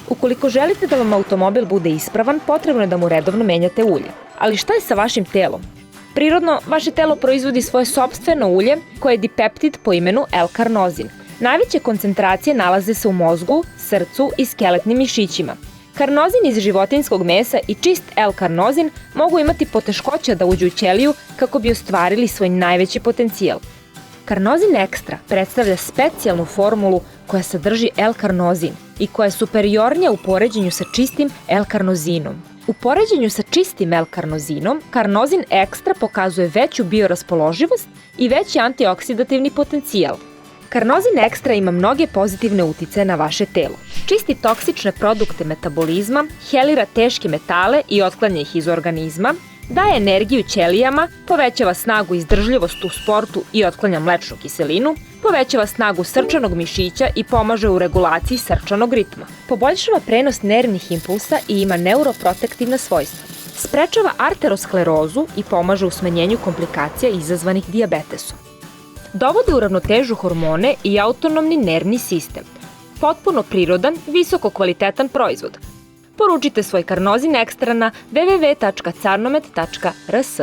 Ukoliko želite da vam automobil bude ispravan, potrebno je da mu redovno menjate ulje. Ali šta je sa vašim telom? Prirodno, vaše telo proizvodi svoje sopstveno ulje koje je dipeptid po imenu L-karnozin. Najveće koncentracije nalaze se u mozgu, srcu i skeletnim mišićima. Karnozin iz životinjskog mesa i čist L-karnozin mogu imati poteškoća da uđu u ćeliju kako bi ostvarili svoj najveći potencijal. Karnozin ekstra predstavlja specijalnu formulu koja sadrži L-karnozin i koja je superiornija u poređenju sa čistim L-karnozinom. U poređenju sa čistim L-karnozinom, karnozin ekstra pokazuje veću bioraspoloživost i veći antioksidativni potencijal. Karnozin ekstra ima mnoge pozitivne uticaje na vaše telo. Čisti toksične produkte metabolizma, helira teške metale i otklanja ih iz organizma, daje energiju ćelijama, povećava snagu i izdržljivost u sportu i otklanja mlečnu kiselinu, povećava snagu srčanog mišića i pomaže u regulaciji srčanog ritma. Poboljšava prenos nervnih impulsa i ima neuroprotektivna svojstva. Sprečava arterosklerozu i pomaže u smanjenju komplikacija izazvanih dijabetesom. Dovodi u ravnotežu hormone i autonomni nervni sistem. Potpuno prirodan, visoko kvalitetan proizvod. Poručite svoj karnozin ekstra na www.carnomed.rs.